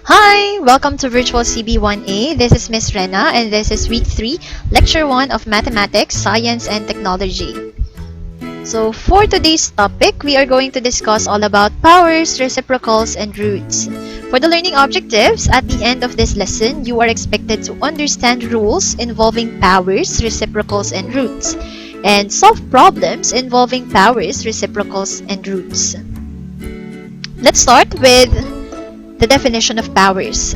Hi! Welcome to Virtual CB1A. This is Miss Rena and this is week 3, lecture 1 of Mathematics, Science, and Technology. So for today's topic, we are going to discuss all about powers, reciprocals, and roots. For the learning objectives, at the end of this lesson, you are expected to understand rules involving powers, reciprocals, and roots, and solve problems involving powers, reciprocals, and roots. Let's start with the definition of powers.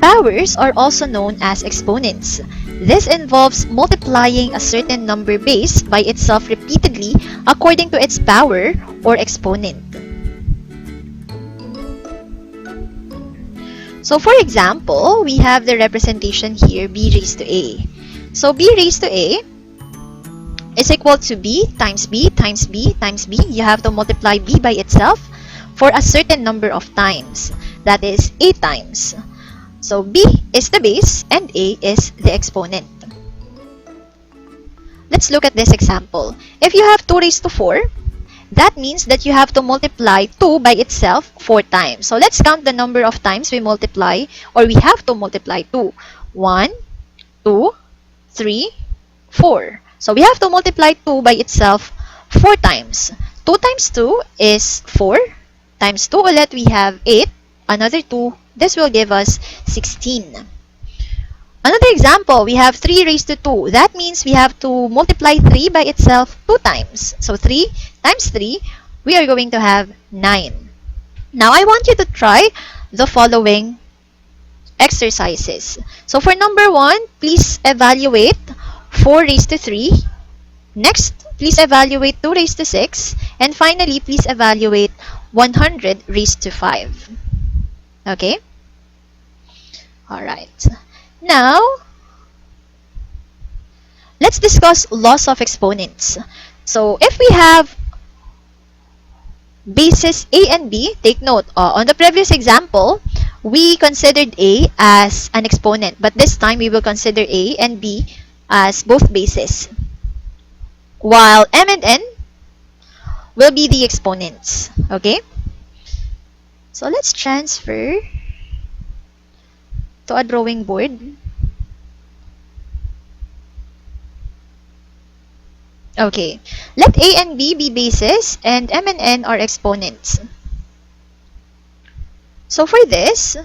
Powers are also known as exponents. This involves multiplying a certain number base by itself repeatedly according to its power or exponent. So for example, we have the representation here b raised to a. So b raised to a is equal to b times b times b times b. You have to multiply b by itself for a certain number of times. That is a times. So b is the base and a is the exponent. Let's look at this example. If you have 2 raised to 4, that means that you have to multiply 2 by itself 4 times. So let's count the number of times we multiply, or we have to multiply 2. 1, 2, 3, 4. So we have to multiply 2 by itself 4 times. 2 times 2 is 4. Times 2 ulit, we have 8. Another 2, this will give us 16. Another example, we have 3 raised to 2. That means we have to multiply 3 by itself 2 times. So 3 times 3, we are going to have 9. Now, I want you to try the following exercises. So for number 1, please evaluate 4 raised to 3. Next, please evaluate 2 raised to 6. And finally, please evaluate 100 raised to 5. Okay? Alright. Now, let's discuss laws of exponents. So, if we have bases a and b, take note, on the previous example, we considered a as an exponent. But this time, we will consider a and b as both bases. While m and n will be the exponents. Okay? So let's transfer to a drawing board. Okay. Let a and b be bases and m and n are exponents. So for this,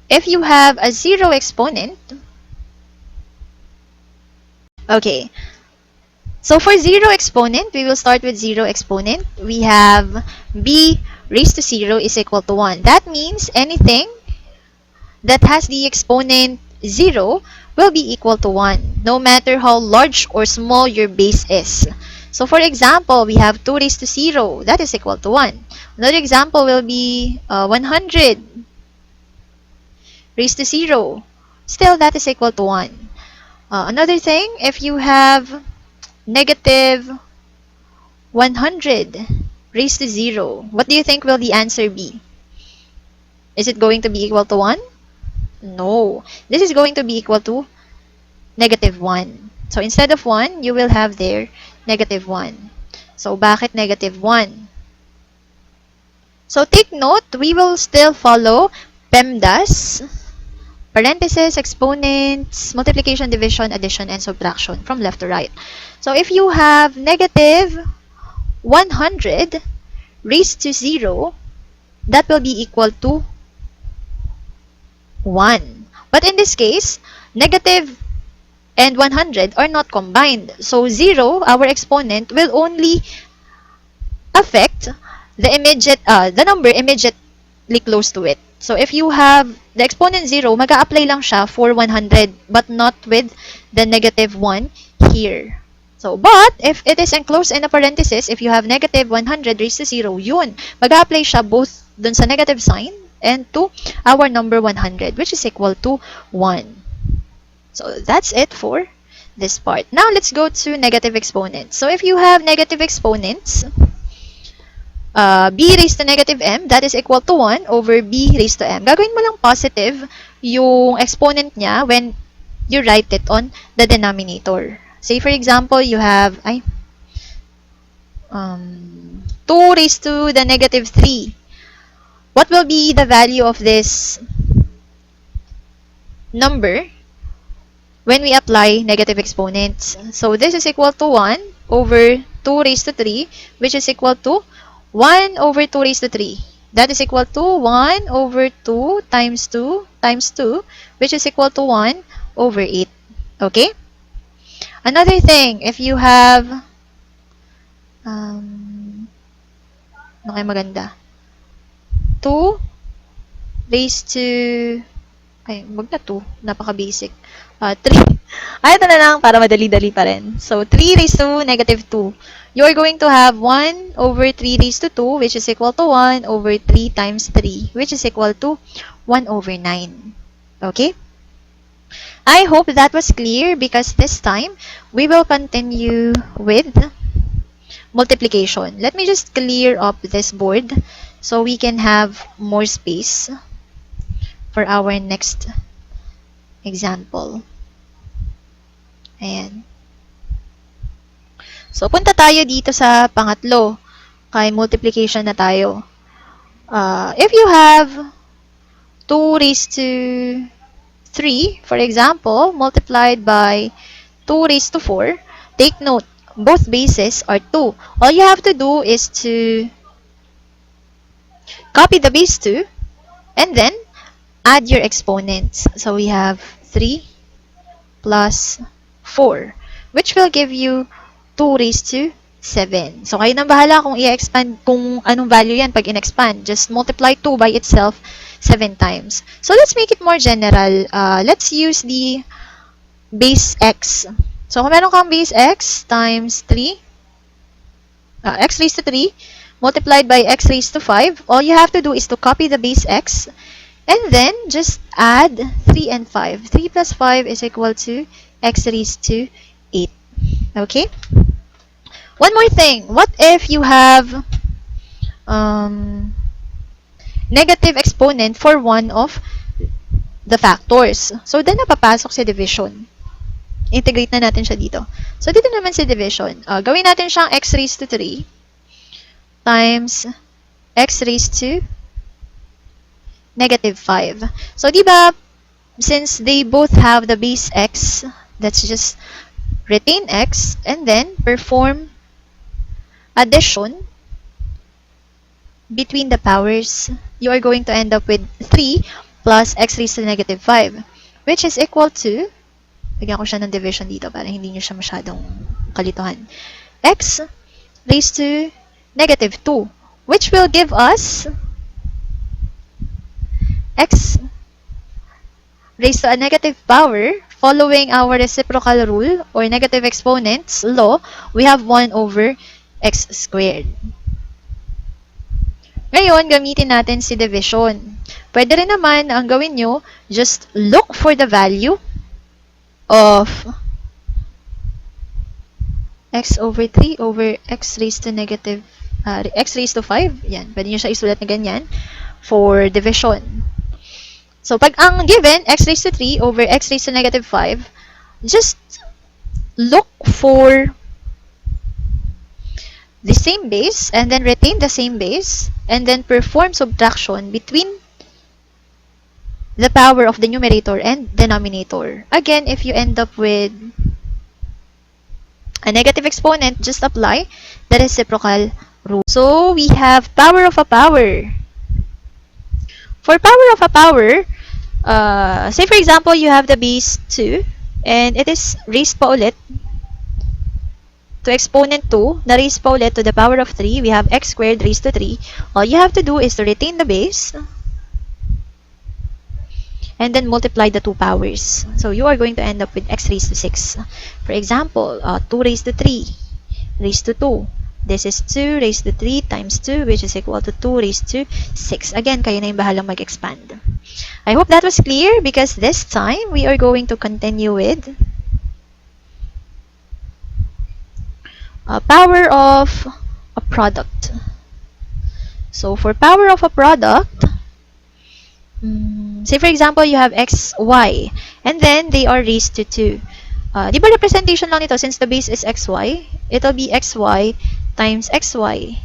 if you have a 0 exponent, okay. So for 0 exponent, we will start with 0 exponent. We have b raised to 0 is equal to 1. That means anything that has the exponent 0 will be equal to 1, no matter how large or small your base is. So for example, we have 2 raised to 0. That is equal to 1. Another example will be 100 raised to 0. Still, that is equal to 1. Another thing, if you have negative 100 raised to 0, what do you think will the answer be? Is it going to be equal to 1? No. This is going to be equal to negative 1. So instead of 1, you will have there negative 1. So bakit negative 1? So take note, we will still follow PEMDAS, parentheses, exponents, multiplication, division, addition, and subtraction from left to right. So if you have negative 100 raised to 0, that will be equal to 1. But in this case, negative and 100 are not combined. So 0, our exponent, will only affect the number immediately close to it. So if you have the exponent 0, mag-a-apply lang siya for 100, but not with the negative 1 here. So, but if it is enclosed in a parenthesis, if you have negative 100 raised to 0, yun, mag-a-apply siya both dun sa negative sign and to our number 100, which is equal to 1. So that's it for this part. Now, let's go to negative exponents. So if you have negative exponents, b raised to negative m, that is equal to 1 over b raised to m. Gagawin mo lang positive yung exponent niya when you write it on the denominator. Say for example, you have, 2 raised to the negative 3. What will be the value of this number when we apply negative exponents? So this is equal to 1 over 2 raised to 3, which is equal to 1 over 2 raised to 3. That is equal to 1 over 2 times 2 times 2, which is equal to 1 over 8. Okay? Another thing, if you have ano kayo maganda? 2 raised to ay, wag na 2. Napaka-basic. 3. Ay, ito na lang para madali-dali pa rin. So, 3 raised to negative 2. You are going to have 1 over 3 raised to 2, which is equal to 1 over 3 times 3, which is equal to 1 over 9. Okay? I hope that was clear because this time, we will continue with multiplication. Let me just clear up this board so we can have more space for our next example. Ayan. So, punta tayo dito sa pangatlo. Kay multiplication na tayo. If you have 2 raised to 3, for example, multiplied by 2 raised to 4, take note, both bases are 2. All you have to do is to copy the base 2 and then add your exponents. So we have 3 plus 4, which will give you 2 raised to 7. So kayo nang bahala kung i-expand, kung anong value yan pag in-expand. Just multiply 2 by itself 7 times. So let's make it more general. Let's use the base x. So kung meron kang base x times 3, x raised to 3, multiplied by x raised to 5, all you have to do is to copy the base x and then just add 3 and 5. 3 plus 5 is equal to x raised to 8. Okay? One more thing. What if you have negative exponent for one of the factors? So, then napapasok si division. Integrate na natin siya dito. So, dito naman si division. Gawin natin siyang x raised to 3 times x raised to negative 5. So, di ba, since they both have the base x, let's just retain x and then perform addition between the powers. You are going to end up with 3 plus x raised to negative 5, which is equal to, lagyan ko siya ng division dito para hindi nyo siya masyadong kalituhan, x raised to negative 2, which will give us x raised to a negative power. Following our reciprocal rule or negative exponents law, we have 1 over x squared. Ngayon, gamitin natin si division. Pwede rin naman, ang gawin nyo, just look for the value of x over 3 over x raised to negative, x raised to 5. Yan, pwede nyo siya isulat na ganyan for division. So, pag ang given, x raised to 3 over x raised to negative 5, just look for the same base and then retain the same base and then perform subtraction between the power of the numerator and denominator. Again, if you end up with a negative exponent, just apply the reciprocal rule. So, we have power of a power. For power of a power, say for example, you have the base 2 and it is raised pa ulit to exponent 2, na raised pa ulit to the power of 3. We have x squared raised to 3. All you have to do is to retain the base and then multiply the two powers. So you are going to end up with x raised to 6. For example, 2 raised to 3 raised to 2. This is 2 raised to 3 times 2, which is equal to 2 raised to 6. Again, kayo na yung bahalang mag-expand. I hope that was clear because this time we are going to continue with power of a product. So, for power of a product, say for example, you have x, y, and then they are raised to 2. Di ba representation lang nito since the base is xy? It'll be xy times xy.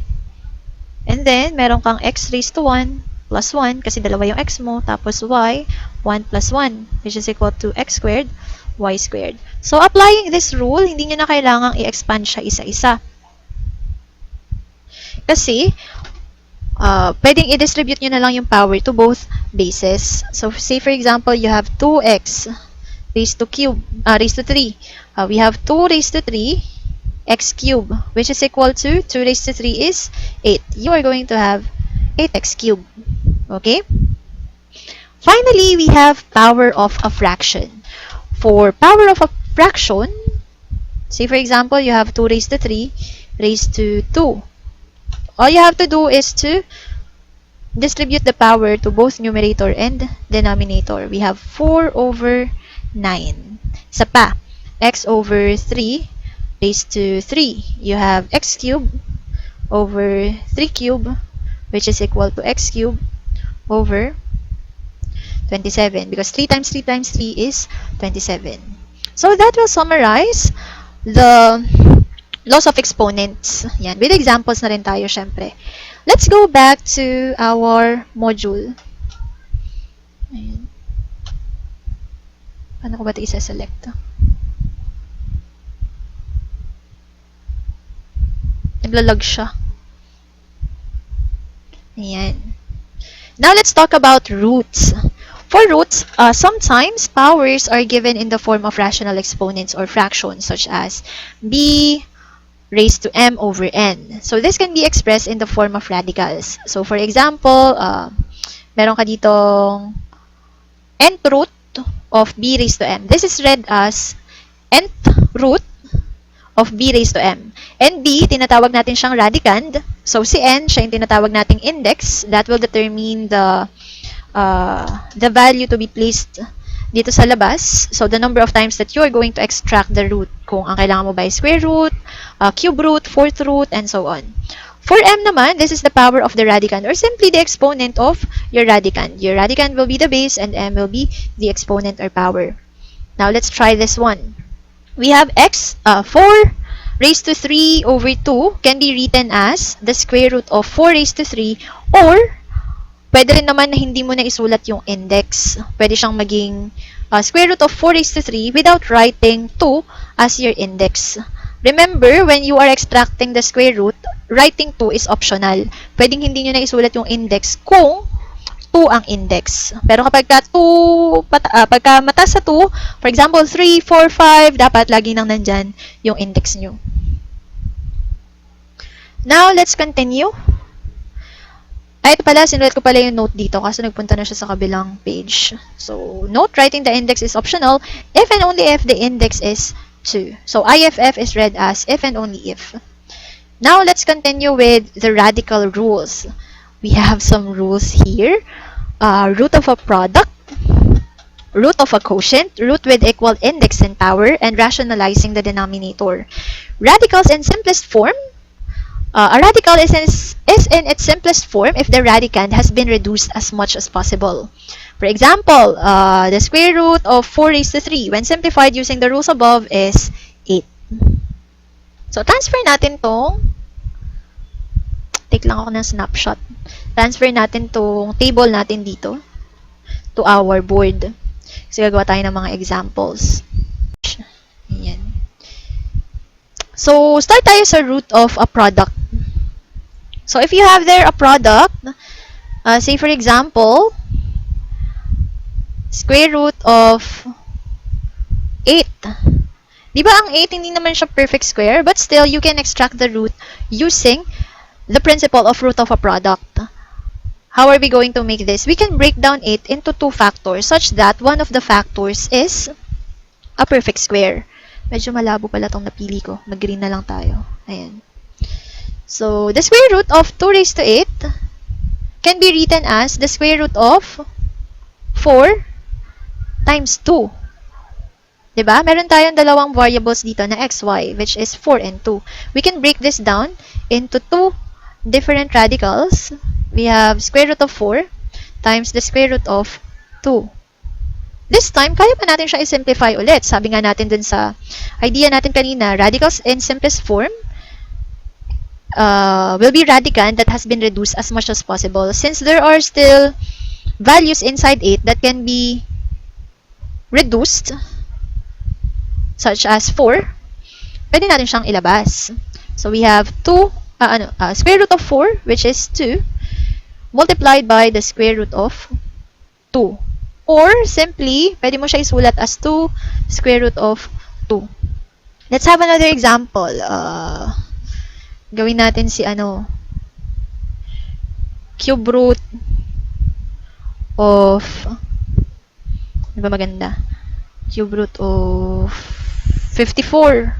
And then, meron kang x raised to 1 plus 1 kasi dalawa yung x mo. Tapos y, 1 plus 1 which is equal to x squared, y squared. So, applying this rule, hindi nyo na kailangang i-expand siya isa-isa. Kasi, pwedeng i-distribute nyo na lang yung power to both bases. So, say for example, you have 2x raised to 3. We have 2 raised to 3 x cubed, which is equal to 2 raised to 3 is 8. You are going to have 8x cubed. Okay? Finally, we have power of a fraction. For power of a fraction, say for example, you have 2 raised to 3 raised to 2. All you have to do is to distribute the power to both numerator and denominator. We have 4 over 9. Isa pa, x over 3 raised to 3. You have x cubed over 3 cubed, which is equal to x cubed over 27. Because 3 times 3 times 3 is 27. So that will summarize the laws of exponents. Yan. With examples na rin tayo, syempre. Let's go back to our module. Ayan. Paano ko ba ito isa-select? Naglalag siya. Ayan. Now, let's talk about roots. For roots, sometimes powers are given in the form of rational exponents or fractions such as b raised to m over n. So, this can be expressed in the form of radicals. So, for example, meron ka ditong nth root of b raised to m. This is read as nth root of b raised to m. And b, tinatawag natin siyang radicand. So, si n, siya yung tinatawag nating index. That will determine the value to be placed dito sa labas. So, the number of times that you are going to extract the root. Kung ang kailangan mo ba ay square root, cube root, fourth root, and so on. For m naman, this is the power of the radicand or simply the exponent of your radicand. Your radicand will be the base and m will be the exponent or power. Now, let's try this one. We have 4 raised to 3 over 2 can be written as the square root of 4 raised to 3 or pwede rin naman na hindi mo na isulat yung index. Pwede siyang maging square root of 4 raised to 3 without writing 2 as your index. Remember, when you are extracting the square root, writing 2 is optional. Pwedeng hindi nyo na isulat yung index kung 2 ang index. Pero kapag pagka mataas sa 2, for example, 3, 4, 5, dapat lagi nang nandyan yung index nyo. Now, let's continue. Ito pala, sinulat ko pala yung note dito kasi nagpunta na siya sa kabilang page. So, note, writing the index is optional if and only if the index is 2. So, IFF is read as if and only if. Now, let's continue with the radical rules. We have some rules here. Root of a product, root of a quotient, root with equal index and power, and rationalizing the denominator. Radicals in simplest form. A radical is in its simplest form if the radicand has been reduced as much as possible. For example, the square root of 4 raised to 3 when simplified using the rules above is 8. So, transfer natin tong take lang ako ng snapshot. Transfer natin tong table natin dito to our board. Kasi gagawa tayo ng mga examples. Ayan. So, start tayo sa root of a product. So, if you have there a product, say for example, square root of 8. Di ba ang 8 hindi naman siya perfect square, but still, you can extract the root using the principle of root of a product. How are we going to make this? We can break down 8 into 2 factors such that one of the factors is a perfect square. Medyo malabo pala itong napili ko. Mag-green na lang tayo. Ayan. So, the square root of 2 raised to 8 can be written as the square root of 4 times 2. Diba? Meron tayong dalawang variables dito na x, y, which is 4 and 2. We can break this down into 2 different radicals. We have square root of 4 times the square root of 2. This time, kaya pa natin siya i-simplify ulit. Sabi nga natin dun sa idea natin kanina, radicals in simplest form will be radicand that has been reduced as much as possible. Since there are still values inside it that can be reduced, such as 4, pwede natin siyang ilabas. So we have square root of 4, which is 2, multiplied by the square root of 2. Or, simply, pwede mo siya isulat as 2 square root of 2. Let's have another example. Gawin natin si cube root of, ano ba maganda? Cube root of 54.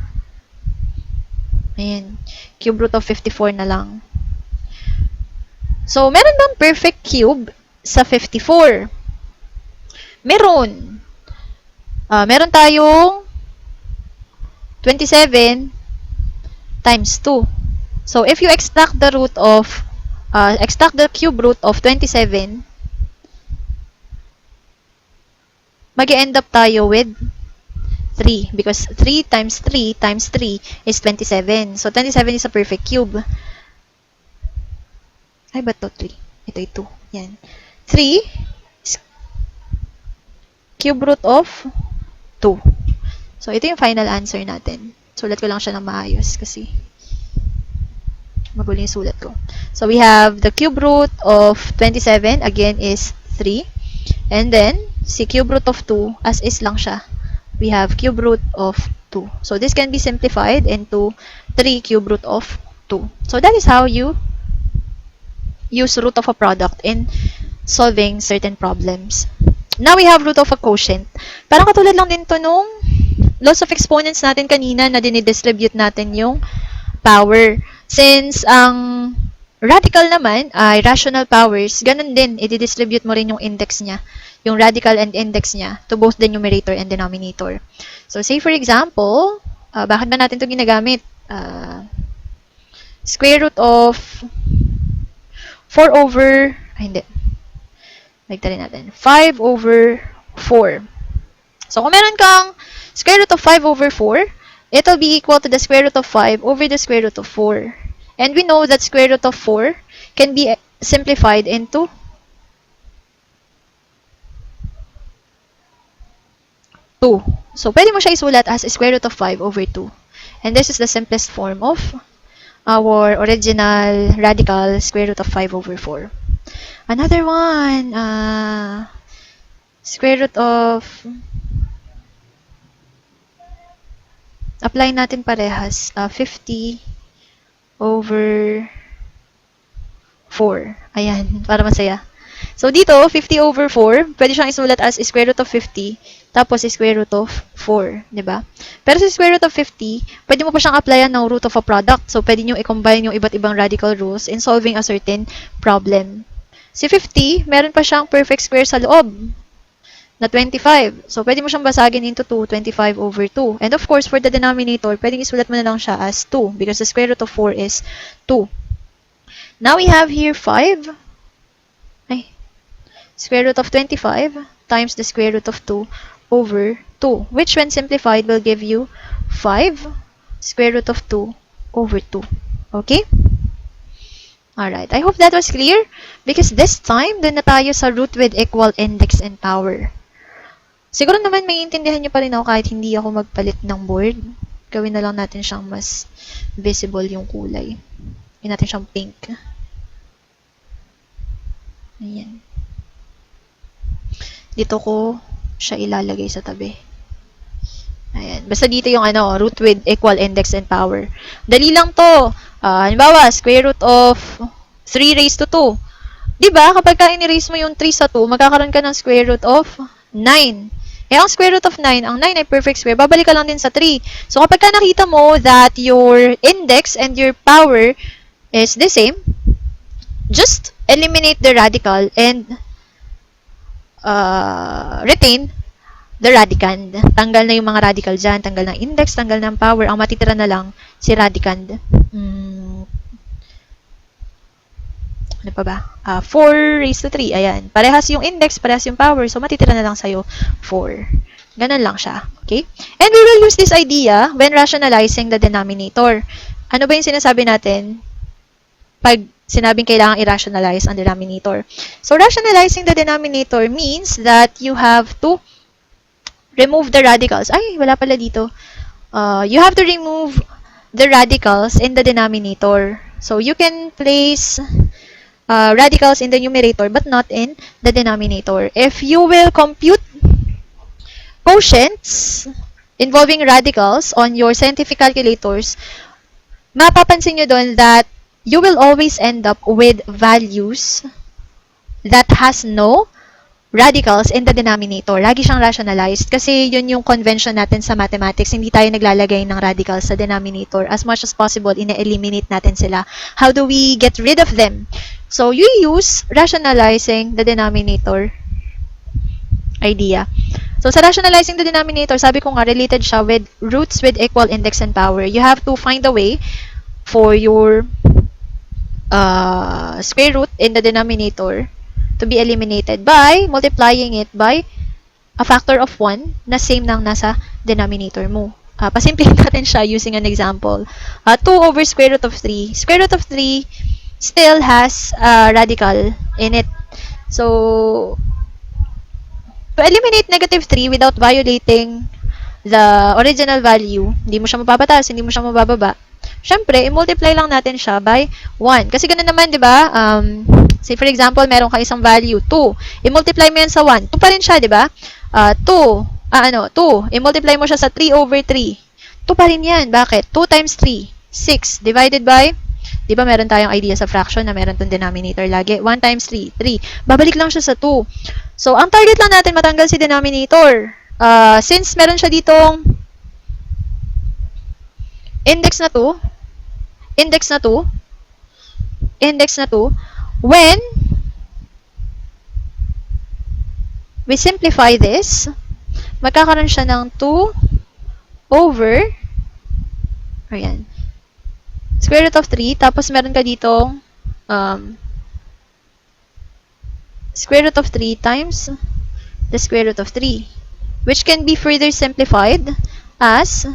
Ayan. Cube root of 54 na lang. So, meron bang perfect cube sa 54? Meron. Meron tayong 27 times 2. So, if you extract the cube root of 27, mag-end up tayo with 3 because 3 times 3 times 3 is 27. So, 27 is a perfect cube. Ay, ba't to 3? Ito 2. Yan. 3 cube root of 2. So, ito yung final answer natin. Sulat ko lang siya ng maayos kasi magulo yung sulat ko. So, we have the cube root of 27, again, is 3. And then, si cube root of 2, as is lang siya. We have cube root of 2. So, this can be simplified into 3 cube root of 2. So, that is how you use root of a product in solving certain problems. Now, we have root of a quotient. Parang katulad lang din to nung loss of exponents natin kanina na dinidistribute natin yung power. Since ang radical naman ay rational powers, ganun din, i-distribute mo rin yung index niya, yung radical and index niya to both the numerator and denominator. So, say for example, bakit ba natin ito ginagamit? Square root of 4 over, hindi. Magtali natin. 5 over 4. So, kung meron kang square root of 5 over 4, it'll be equal to the square root of 5 over the square root of 4. And we know that square root of 4 can be simplified into 2. So, pwede mo siya isulat as square root of 5 over 2. And this is the simplest form of our original radical square root of 5 over 4. Another one, square root of, apply natin parehas, 50 over 4. Ayan, para masaya. So, dito, 50 over 4, pwede siyang isulat as square root of 50, tapos square root of 4, di ba? Pero sa square root of 50, pwede mo pa siyang applyan ng root of a product. So, pwede nyo i-combine yung iba't ibang radical rules in solving a certain problem. Si 50, meron pa siyang perfect square sa loob na 25. So, pwede mo siyang basagin into 2, 25 over 2. And of course, for the denominator, pwedeng isulat mo na lang siya as 2 because the square root of 4 is 2. Now, we have here 5. Square root of 25 times the square root of 2 over 2, which when simplified will give you 5 square root of 2 over 2. Okay? Alright, I hope that was clear because this time, dun na tayo sa root with equal index and power. Siguro naman may intindihan nyo pa rin ako kahit hindi ako magpalit ng board. Gawin na lang natin siyang mas visible yung kulay. Gawin natin siyang pink. Ayan. Dito ko siya ilalagay sa tabi. Ayan. Basta dito yung root with equal index and power. Dali lang to. Halimbawa, square root of 3 raised to 2. Diba, kapag ka-in-raise mo yung 3 sa 2, magkakaroon ka ng square root of 9. Ang square root of 9, ang 9 ay perfect square, babalik ka lang din sa 3. So, kapag ka nakita mo that your index and your power is the same, just eliminate the radical and retain the radicand. Tanggal na yung mga radical dyan. Tanggal ng index, tanggal ng power. Ang matitira na lang, si radicand. Ano pa ba? 4 raised to 3. Ayan. Parehas yung index, parehas yung power. So, matitira na lang sa'yo 4. Ganun lang siya. Okay? And we will use this idea when rationalizing the denominator. Ano ba yung sinasabi natin? pag sinabing kailangan i-rationalize ang denominator. So, rationalizing the denominator means that you have to remove the radicals. Ay, wala pala dito. You have to remove the radicals in the denominator. So, you can place radicals in the numerator but not in the denominator. If you will compute quotients involving radicals on your scientific calculators, mapapansin nyo doon that you will always end up with values that has no radicals in the denominator. Lagi siyang rationalized kasi yun yung convention natin sa mathematics. Hindi tayo naglalagay ng radicals sa denominator. As much as possible, ina-eliminate natin sila. How do we get rid of them? So, you use rationalizing the denominator idea. So, sa rationalizing the denominator, sabi ko nga, related siya with roots with equal index and power. You have to find a way for your square root in the denominator to be eliminated by multiplying it by a factor of 1 na same nang nasa denominator mo. Pasimplihin natin siya using an example. 2 over square root of 3. Square root of 3 still has a radical in it. So, to eliminate negative 3 without violating the original value, hindi mo siya mababataas, hindi mo siya mabababa. Siyempre, i-multiply lang natin siya by 1. Kasi ganun naman, di ba? Say for example, meron ka isang value, 2. I-multiply mo yan sa 1. 2 pa rin siya, di ba? 2. 2. I-multiply mo siya sa 3 over 3. 2 pa rin yan. Bakit? 2 times 3. 6. Divided by, di ba meron tayong idea sa fraction na meron tong denominator lagi? 1 times 3. 3. Babalik lang siya sa 2. So, ang target lang natin matanggal si denominator. Since meron siya ditong index na 2, when we simplify this, magkakaroon siya ng 2 over, ayan, square root of 3, tapos meron ka ditong square root of 3 times the square root of 3, which can be further simplified as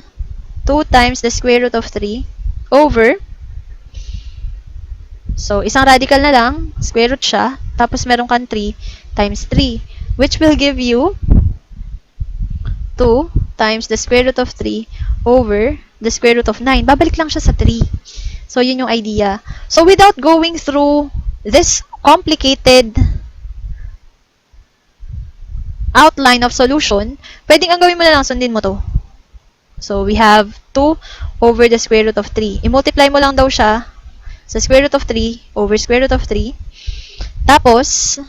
2 times the square root of 3 over, so isang radical na lang, square root siya, tapos meron kang 3 times 3, which will give you 2 times the square root of 3 over the square root of 9. Babalik lang siya sa 3. So, yun yung idea. So, without going through this complicated outline of solution, pwedeng ang gawin mo na lang, sundin mo to. So, we have 2 over the square root of 3. I-multiply mo lang daw siya sa square root of 3 over square root of 3. Tapos,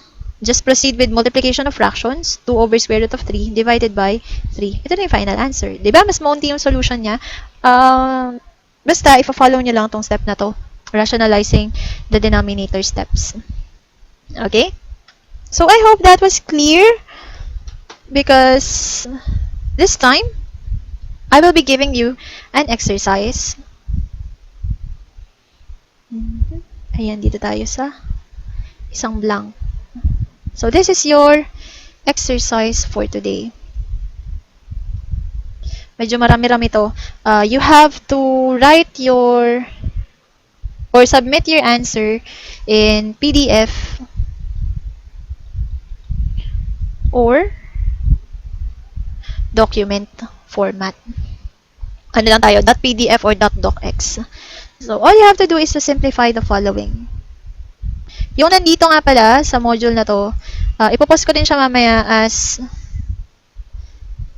just proceed with multiplication of fractions. 2 over square root of 3 divided by 3. Ito na yung final answer. Diba? Mas maunti yung solution niya. Basta, ipa-follow nyo lang tong step na to. Rationalizing the denominator steps. Okay? So, I hope that was clear because this time, I will be giving you an exercise. Ayan, dito tayo sa isang blank. So, this is your exercise for today. Medyo marami-rami to. You have to write your or submit your answer in PDF or document format. Ano lang tayo, .pdf or .docx. So, all you have to do is to simplify the following. Yung nandito nga pala sa module na to, ipopost ko din siya mamaya as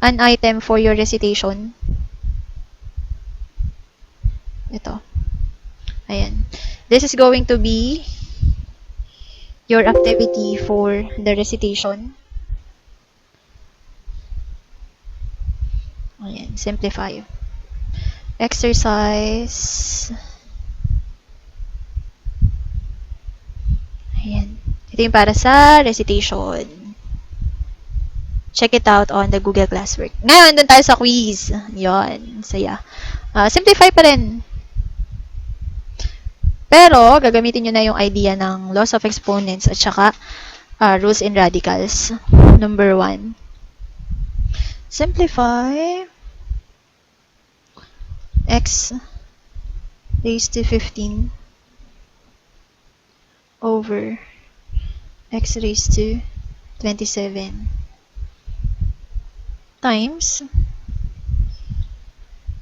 an item for your recitation. Ito. Ayan. This is going to be your activity for the recitation. Ayan, simplify. Exercise. Ayan. Ito yung para sa recitation. Check it out on the Google Classwork. Ngayon, dun tayo sa quiz. Yun. Saya. Simplify pa rin. Pero, gagamitin nyo na yung idea ng laws of exponents at saka rules in radicals. Number 1. Simplify x raised to 15 over x raised to 27 times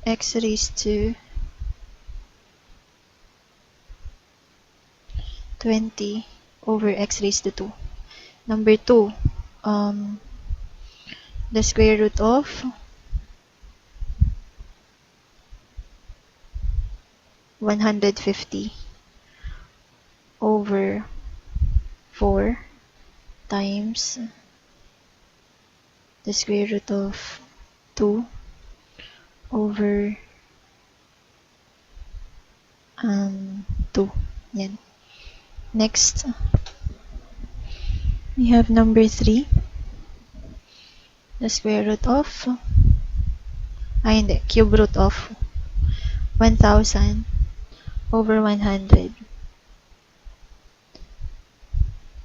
x raised to 20 over x raised to 2. Number 2, the square root of 150 over 4 times the square root of 2 over 2. Yan. Next, we have number 3, the square root of, hindi, cube root of 1,000 over 100.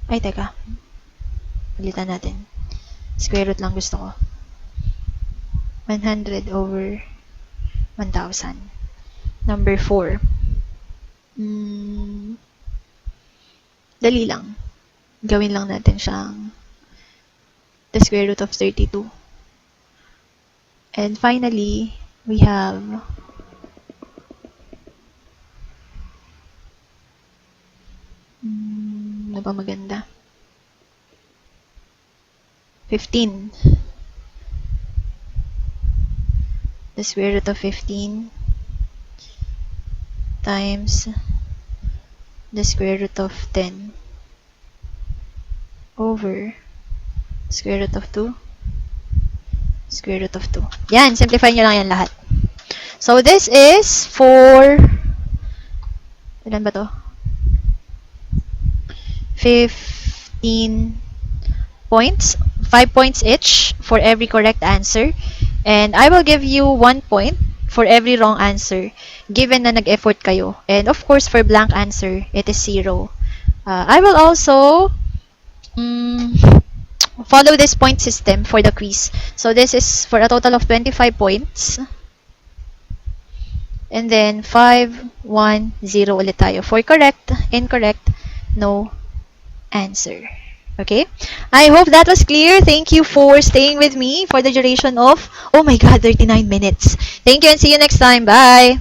Ay, teka. Palitan natin. Square root lang gusto ko. 100 over 1,000. Number 4. Dali lang. Gawin lang natin siyang the square root of 32. And finally, we have ano ba maganda? 15. The square root of 15 times the square root of 10 over square root of 2 square root of 2. Yan, simplify nyo lang yan lahat. So, this is for, ilan ba to? 15 points, 5 points each for every correct answer. And I will give you 1 point for every wrong answer, given na nag-effort kayo. And of course, for blank answer, it is 0. I will also follow this point system for the quiz. So this is for a total of 25 points. And then 5, 1, 0 ulit tayo. For correct, incorrect, no answer. Okay? I hope that was clear. Thank you for staying with me for the duration of, oh my God, 39 minutes. Thank you and see you next time. Bye!